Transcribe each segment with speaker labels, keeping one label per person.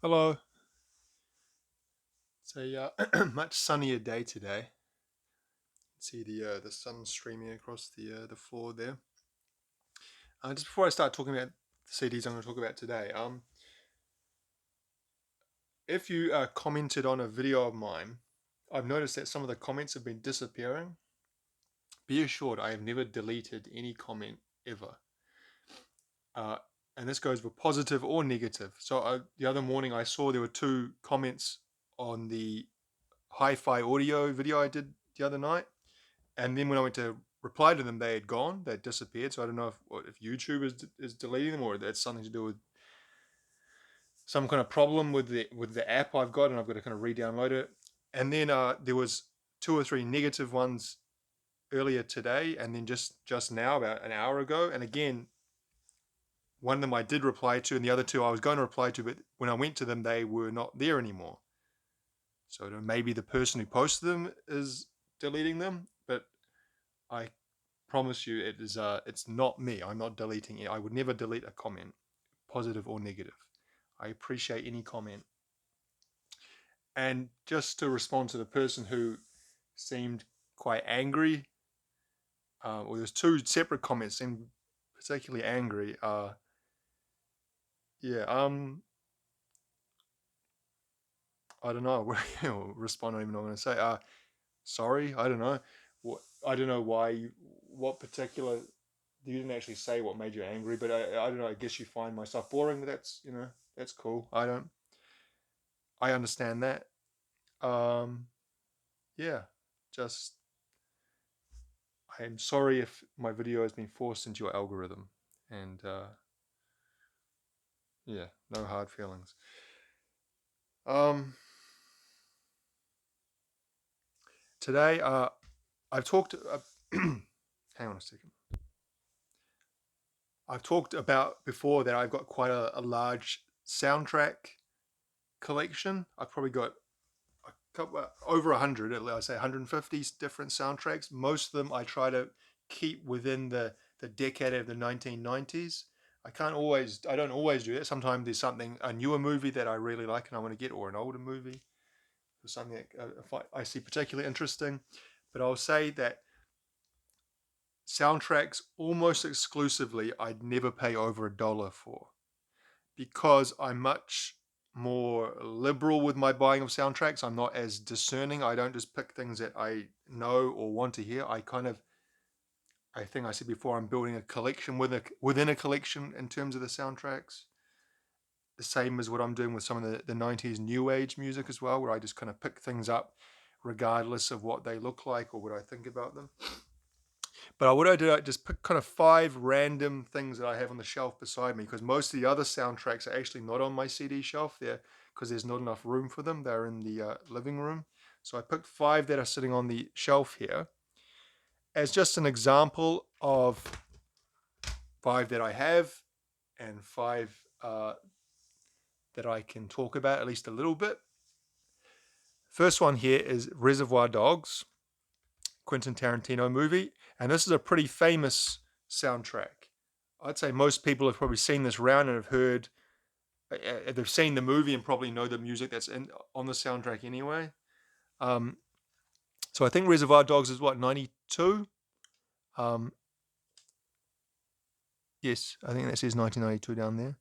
Speaker 1: Hello. It's a much sunnier day today. See the sun streaming across the floor there. Just before I start talking about the CDs I'm going to talk about today, if you commented on a video of mine, I've noticed that some of the comments have been disappearing. Be assured, I have never deleted any comment ever. Uh, and this goes for positive or negative. So the other morning I saw there were two comments on the hi-fi audio video I did the other night. And then when I went to reply to them, they had gone, they'd disappeared. So I don't know if YouTube is deleting them, or that's something to do with some kind of problem with the app I've got, and I've got to kind of re-download it. And then there was two or three negative ones earlier today, and then just now, about an hour ago. And again, one of them I did reply to, and the other two I was going to reply to, but when I went to them, they were not there anymore. So maybe the person who posted them is deleting them, but I promise you it's not me. I'm not deleting it. I would never delete a comment, positive or negative. I appreciate any comment. And just to respond to the person who seemed quite angry, or there's two separate comments seemed particularly angry. Yeah, I don't know. Respond. I don't even know what I'm going to say. Sorry. I don't know. I don't know why. What particular you didn't actually say what made you angry, but I don't know. I guess you find my stuff boring, but that's cool. I understand that. Um, yeah, just I'm sorry if my video has been forced into your algorithm, and yeah, no hard feelings. Um, Today, I've talked. Hang on a second. I've talked about before that I've got quite a large soundtrack collection. I've probably got over 100, I say 150 different soundtracks. Most of them I try to keep within the decade of the 1990s. I don't always do that. Sometimes there's something, a newer movie that I really like and I want to get, or an older movie, or something that if I see particularly interesting. But I'll say that soundtracks almost exclusively I'd never pay over $1 for, because I'm much more liberal with my buying of soundtracks. I'm not as discerning. I don't just pick things that I know or want to hear. I think I said before, I'm building a collection within a collection in terms of the soundtracks. The same as what I'm doing with some of the 90s new age music as well, where I just kind of pick things up regardless of what they look like or what I think about them. But what I did, I just picked kind of five random things that I have on the shelf beside me, because most of the other soundtracks are actually not on my CD shelf there because there's not enough room for them. They're in the living room. So I picked five that are sitting on the shelf here as just an example of five that I have and five that I can talk about at least a little bit. First one here is Reservoir Dogs, Quentin Tarantino movie, and this is a pretty famous soundtrack. I'd say most people have probably seen this round and have heard, they've seen the movie and probably know the music that's on the soundtrack anyway. Um, so I think Reservoir Dogs is what, 92? Um, yes, I think that says 1992 down there.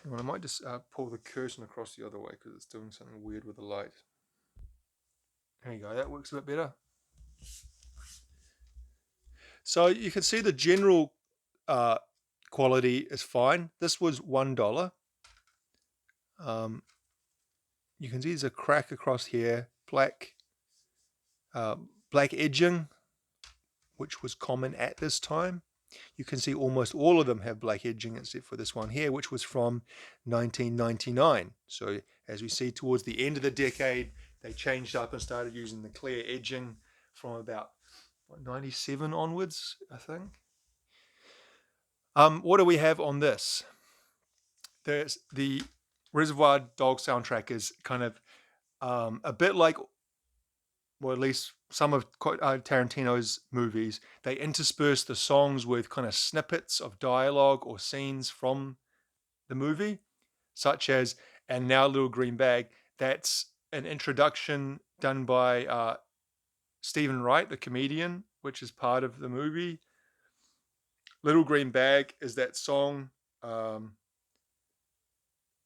Speaker 1: Hang on, I might just pull the curtain across the other way because it's doing something weird with the light. There you go, that works a bit better. So you can see the general uh, quality is fine. This was $1. Um, you can see there's a crack across here, black edging, which was common at this time. You can see almost all of them have black edging except for this one here, which was from 1999. So as we see towards the end of the decade, they changed up and started using the clear edging from about 97 onwards, I think. What do we have on this? There's the Reservoir Dog soundtrack is kind of a bit like, well, at least some of Tarantino's movies, they intersperse the songs with kind of snippets of dialogue or scenes from the movie, such as and Now Little Green Bag. That's an introduction done by Stephen Wright, the comedian, which is part of the movie. Little Green Bag is that song.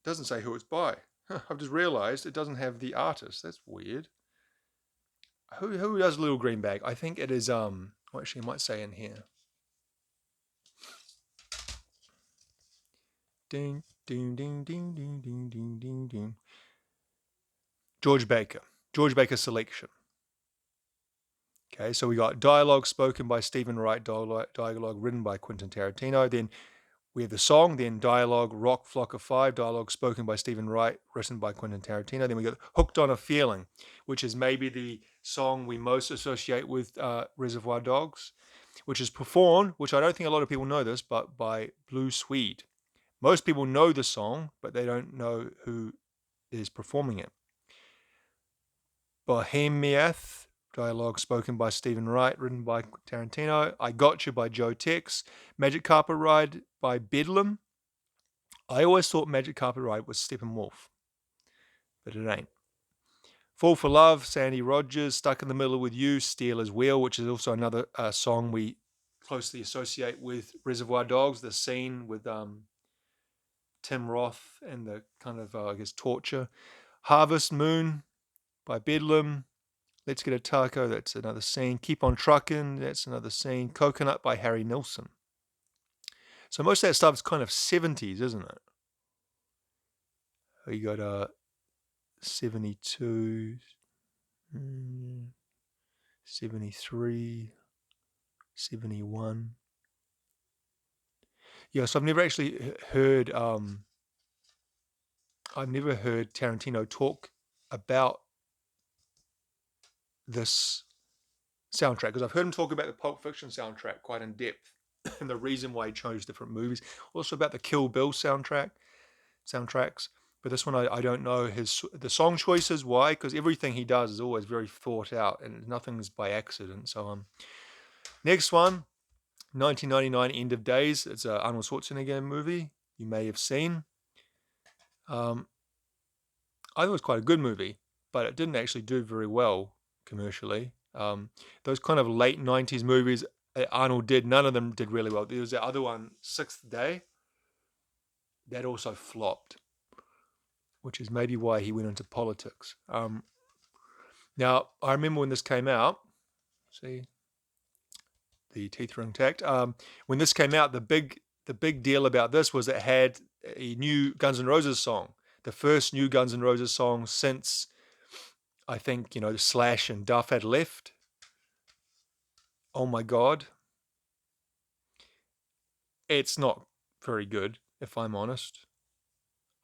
Speaker 1: Doesn't say who it's by. I've just realized it doesn't have the artist. That's weird. Who does Little Green Bag? I think it is well, actually I might say in here. Ding ding ding ding ding ding ding ding ding. George Baker. George Baker selection. Okay, so we got dialogue spoken by Stephen Wright, dialogue written by Quentin Tarantino. Then we have the song, then dialogue, Rock Flock of Five, dialogue spoken by Stephen Wright, written by Quentin Tarantino. Then we got Hooked on a Feeling, which is maybe the song we most associate with Reservoir Dogs, which is performed, which I don't think a lot of people know this, but by Blue Swede. Most people know the song, but they don't know who is performing it. Bohemiath, dialogue spoken by Stephen Wright, written by Tarantino. I Got You by Joe Tex. Magic Carpet Ride by Bedlam. I always thought Magic Carpet Ride was Steppenwolf, but it ain't. Fall for Love, Sandy Rogers. Stuck in the Middle with You, Steelers Wheel, which is also another song we closely associate with Reservoir Dogs. The scene with Tim Roth and the kind of, I guess, torture. Harvest Moon by Bedlam. Let's Get a Taco, that's another scene. Keep on Truckin', that's another scene. Coconut by Harry Nilsson. So most of that stuff is kind of 70s, isn't it? You got 72, 73, 71. Yeah, so I've never actually heard Tarantino talk about this soundtrack, because I've heard him talk about the Pulp Fiction soundtrack quite in depth and the reason why he chose different movies. Also about the Kill Bill soundtracks. But this one I don't know the song choices. Why? Because everything he does is always very thought out and nothing's by accident. So next one, 1999 End of Days. It's an Arnold Schwarzenegger movie you may have seen. I thought it was quite a good movie, but it didn't actually do very well commercially. Those kind of late 90s movies Arnold did, none of them did really well. There was the other one, Sixth Day, that also flopped, which is maybe why he went into politics. Now, I remember when this came out, see, the teeth are intact. When this came out, the big deal about this was it had a new Guns N' Roses song, the first new Guns N' Roses song since, I think, Slash and Duff had left. Oh my God. It's not very good, if I'm honest.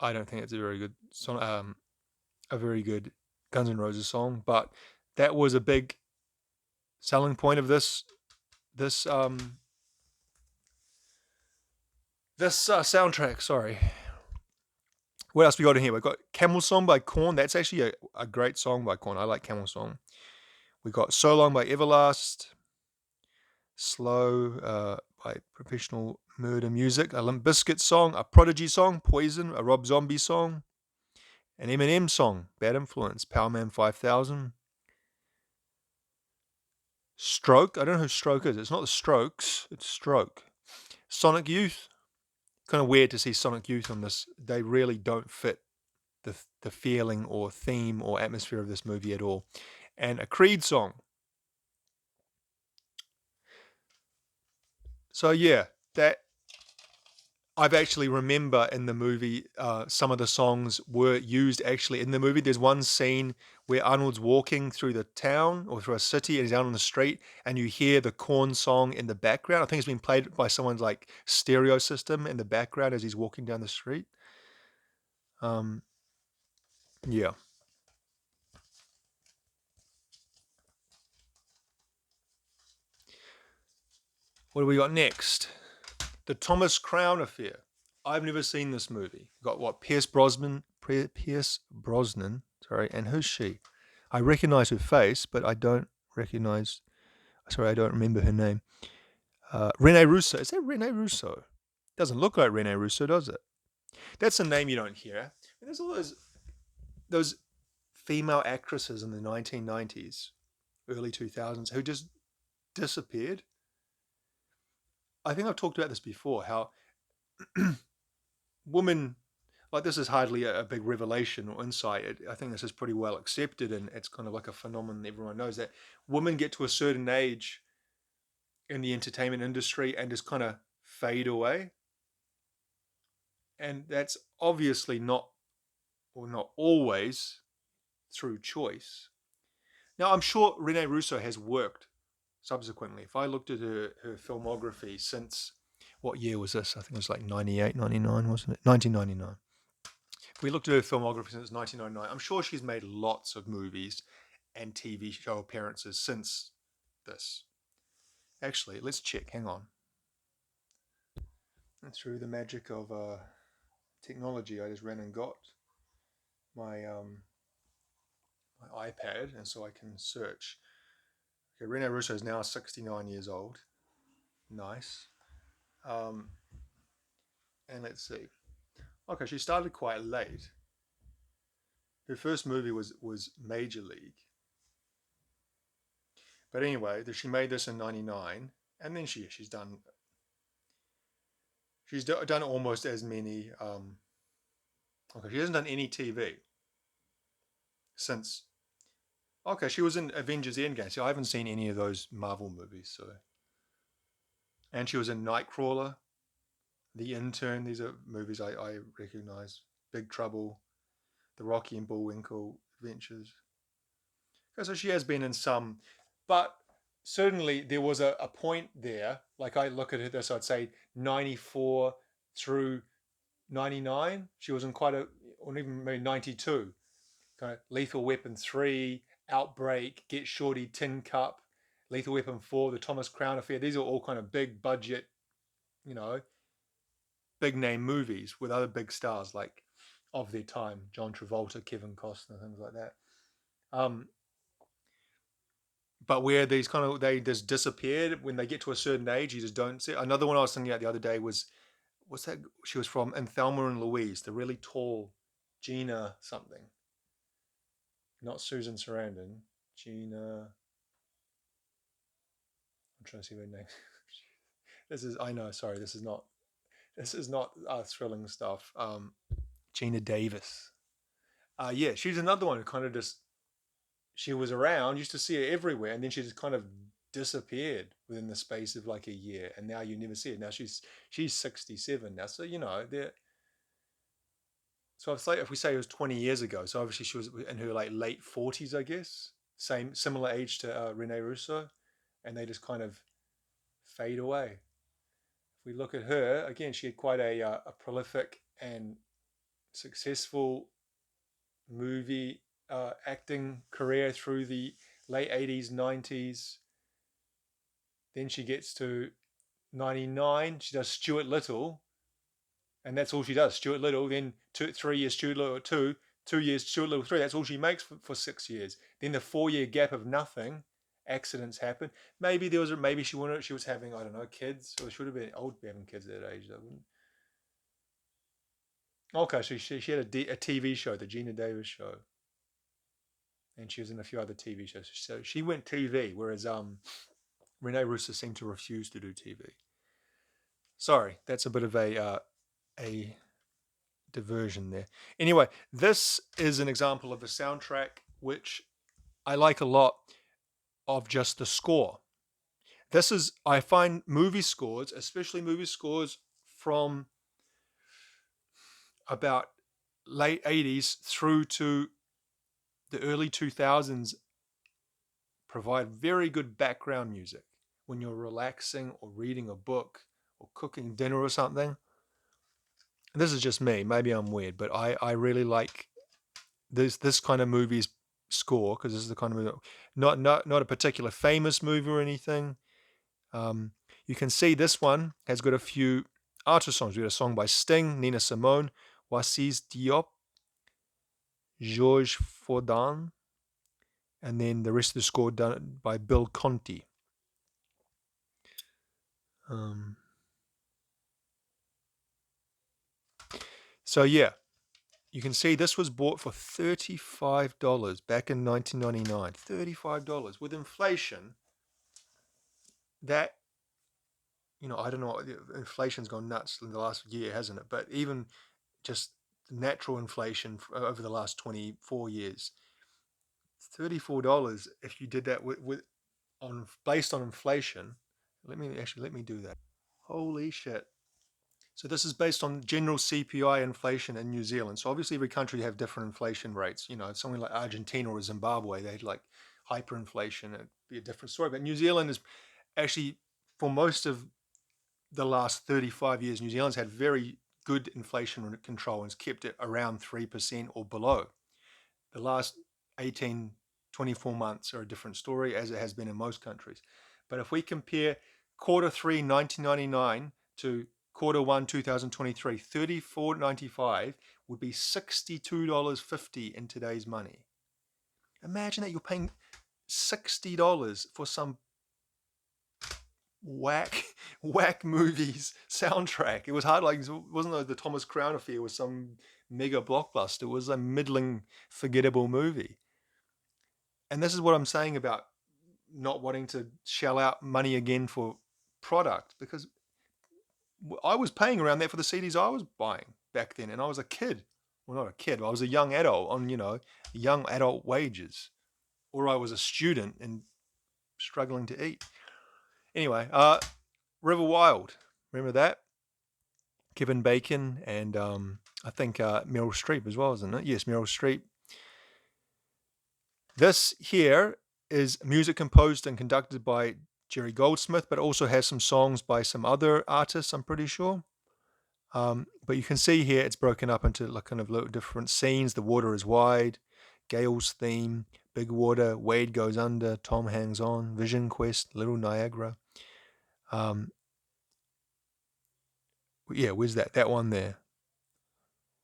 Speaker 1: I don't think it's a very good song, a very good Guns N' Roses song, but that was a big selling point of this soundtrack. Sorry. What else we got in here? We've got Camel Song by Korn. That's actually a great song by Korn. I like Camel Song. We got So Long by Everlast. Slow by Professional Murder Music. A Limp Bizkit song. A Prodigy song, Poison. A Rob Zombie song. An Eminem song, Bad Influence. Powerman 5000. Stroke. I don't know who Stroke is. It's not the Strokes. It's Stroke. Sonic Youth. Kind of weird to see Sonic Youth on this. They really don't fit the feeling or theme or atmosphere of this movie at all. And a Creed song. So yeah, that I've actually remember in the movie, some of the songs were used actually in the movie. There's one scene where Arnold's walking through the town or through a city and he's out on the street and you hear the Korn song in the background. I think it's been played by someone's like stereo system in the background as he's walking down the street. Yeah. What do we got next? The Thomas Crown Affair. I've never seen this movie. Got what? Pierce Brosnan, sorry, and who's she? I recognize her face, but I don't remember her name. Rene Russo. Is that Rene Russo? Doesn't look like Rene Russo, does it? That's a name you don't hear. And there's all those female actresses in the 1990s, early 2000s who just disappeared. I think I've talked about this before, how women, like, this is hardly a big revelation or insight. I think this is pretty well accepted, and it's kind of like a phenomenon everyone knows, that women get to a certain age in the entertainment industry and just kind of fade away. And that's obviously not, or not always, through choice. Now, I'm sure Rene Russo has worked subsequently. If I looked at her filmography since, what year was this? I think it was like 98, 99, wasn't it? 1999. If we looked at her filmography since 1999, I'm sure she's made lots of movies and TV show appearances since this. Actually, let's check. Hang on. And through the magic of technology, I just ran and got my my iPad, and so I can search. Okay, Rene Russo is now 69 years old. Nice. Um, and let's see. Okay, she started quite late. Her first movie was Major League. But anyway, she made this in '99, and then she's done almost as many. Okay, she hasn't done any TV since. Okay, she was in Avengers Endgame. So I haven't seen any of those Marvel movies. So, and she was in Nightcrawler, The Intern. These are movies I recognize. Big Trouble, The Rocky and Bullwinkle Adventures. Okay, so she has been in some, but certainly there was a point there. Like, I look at this, I'd say 94 through 99. She was in quite a, or even maybe 92. Kind of Lethal Weapon 3, Outbreak, Get Shorty, Tin Cup, Lethal Weapon 4, The Thomas Crown Affair. These are all kind of big budget, you know, big name movies with other big stars like of their time, John Travolta, Kevin Costner, things like that. But where these kind of, they just disappeared when they get to a certain age, you just don't see. Another one I was thinking about the other day was, what's that? She was from in Thelma and Louise, the really tall Gina something, not Susan Sarandon. Gina. I'm trying to see her name. This is, I know. Sorry, this is not. This is not thrilling stuff. Gina Davis. Yeah, she's another one who kind of just, she was around, used to see her everywhere, and then she just kind of disappeared within the space of like a year, and now you never see her. Now she's 67 now, so you know there. So if we say it was 20 years ago, so obviously she was in her like late 40s, I guess, same similar age to Rene Russo, and they just kind of fade away. If we look at her again, she had quite a prolific and successful movie acting career through the late 80s, 90s. Then she gets to 99. She does Stuart Little, and that's all she does. Stuart Little. Then 3 years Stuart Little 2, 2 years Stuart Little 3. That's all she makes for 6 years. Then the 4 year gap of nothing. Accidents happen. Maybe she wanted, she was having, I don't know, kids, or should have been old to be having kids at that age. Though, wouldn't. Okay, so she had a TV show, the Gina Davis show, and she was in a few other TV shows. So she went TV, whereas Rene Russo seemed to refuse to do TV. Sorry, that's a bit of a diversion there. Anyway, this is an example of a soundtrack which I like a lot, of just the score. This is, I find movie scores, especially movie scores from about late 80s through to the early 2000s, provide very good background music when you're relaxing or reading a book or cooking dinner or something. And this is just me, maybe I'm weird, but I really like this kind of movie's score, because this is the kind of movie, not a particular famous movie or anything. You can see this one has got a few artist songs. We got a song by Sting, Nina Simone, Wasis Diop, Georges Fordin, and then the rest of the score done by Bill Conti. So yeah, you can see this was bought for $35 back in 1999. $35. With inflation, that, I don't know, inflation's gone nuts in the last year, hasn't it? But even just natural inflation over the last 24 years, $34, if you did that based on inflation. Let me do that. Holy shit. So this is based on general CPI inflation in New Zealand. So obviously every country have different inflation rates. Somewhere like Argentina or Zimbabwe, they had like hyperinflation. It'd be a different story. But New Zealand is actually, for most of the last 35 years, New Zealand's had very good inflation control and has kept it around 3% or below. The last 18, 24 months are a different story, as it has been in most countries. But if we compare quarter three 1999 to quarter one 2023, $34.95 would be $62.50 in today's money. Imagine that you're paying $60 for some whack movies soundtrack. It was hard, like, it wasn't like the Thomas Crown Affair was some mega blockbuster. It was a middling, forgettable movie. And this is what I'm saying about not wanting to shell out money again for product, because I was paying around that for the CDs I was buying back then, and I was a kid. Well, not a kid, but I was a young adult on, young adult wages, or I was a student and struggling to eat. Anyway, River Wild, remember that? Kevin Bacon and I think Meryl Streep as well, isn't it? Yes, Meryl Streep. This here is music composed and conducted by Jerry Goldsmith, but also has some songs by some other artists, I'm pretty sure. But you can see here it's broken up into like kind of little different scenes. The Water is Wide, Gale's Theme, Big Water, Wade Goes Under, Tom Hangs On, Vision Quest, Little Niagara. Where's that? That one there.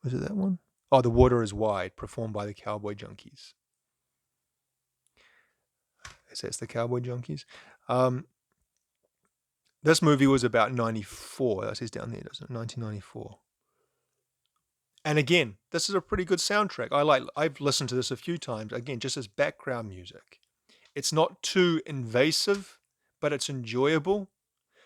Speaker 1: Was it that one? Oh, The Water is Wide, performed by the Cowboy Junkies. That's the Cowboy Junkies. This movie was about 94. That says down there, doesn't it? 1994. And again, this is a pretty good soundtrack. I've listened to this a few times. Again, just as background music. It's not too invasive, but it's enjoyable.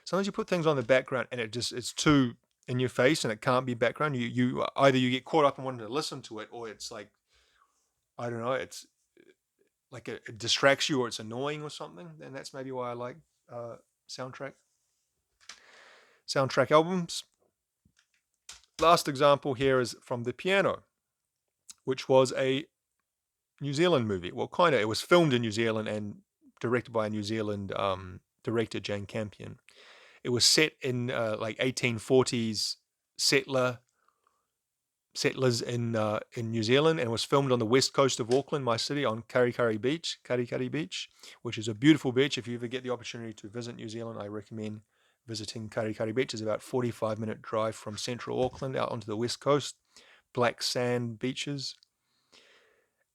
Speaker 1: Sometimes you put things on the background and it's too in your face and it can't be background. You either you get caught up in wanting to listen to it, or it's like, I don't know, it's like it distracts you, or it's annoying or something. And that's maybe why I like soundtrack albums. Last example here is from The Piano, which was a New Zealand movie. Well, kind of. It was filmed in New Zealand and directed by a New Zealand director, Jane Campion. It was set in like 1840s settlers in New Zealand, and was filmed on the west coast of Auckland, my city, on Karikari Beach, which is a beautiful beach. If you ever get the opportunity to visit New Zealand, I recommend visiting Karikari Beach. It's about a 45-minute drive from central Auckland out onto the west coast, black sand beaches.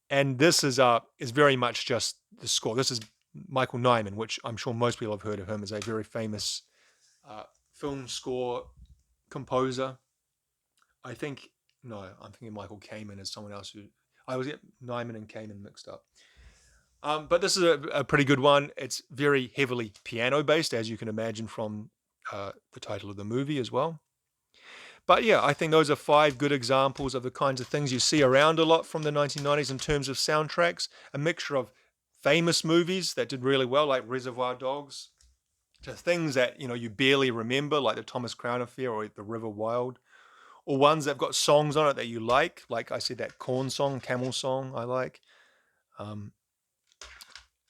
Speaker 1: And this is very much just the score. This is Michael Nyman, which I'm sure most people have heard of him as a very famous film score composer. I'm thinking Michael Kamen is someone else who I was get Nyman and Kamen mixed up. But this is a pretty good one. It's very heavily piano based, as you can imagine from the title of the movie as well. But yeah, I think those are 5 good examples of the kinds of things you see around a lot from the 1990s in terms of soundtracks. A mixture of famous movies that did really well, like Reservoir Dogs, to things that you barely remember, like the Thomas Crown Affair or the River Wild, or ones that have got songs on it that you like I said, that Corn song, Camel song, I like.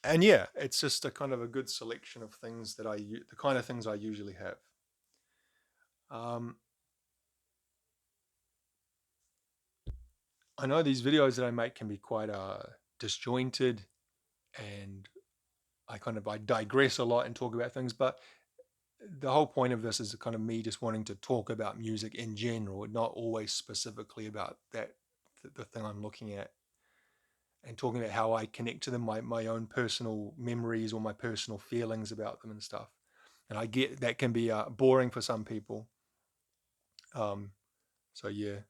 Speaker 1: And yeah, it's just a kind of a good selection of things the kind of things I usually have. I know these videos that I make can be quite disjointed, and I digress a lot and talk about things, but the whole point of this is kind of me just wanting to talk about music in general, not always specifically about the thing I'm looking at, and talking about how I connect to them, my own personal memories or my personal feelings about them and stuff. And I get that can be boring for some people. So yeah,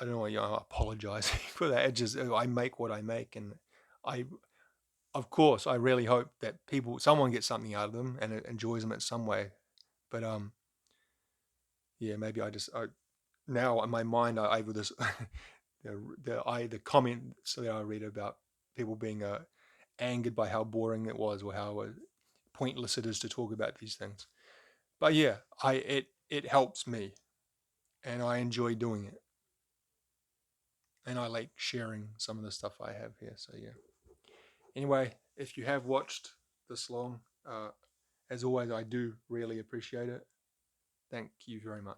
Speaker 1: I don't know, apologizing for that. It just I make what I make, and I of course I really hope that someone gets something out of them and it enjoys them in some way. But yeah, maybe now in my mind I have this the comments that I read about people being angered by how boring it was or how pointless it is to talk about these things. But yeah, it helps me, and I enjoy doing it, and I like sharing some of the stuff I have here. So yeah. Anyway, if you have watched this long, as always, I do really appreciate it. Thank you very much.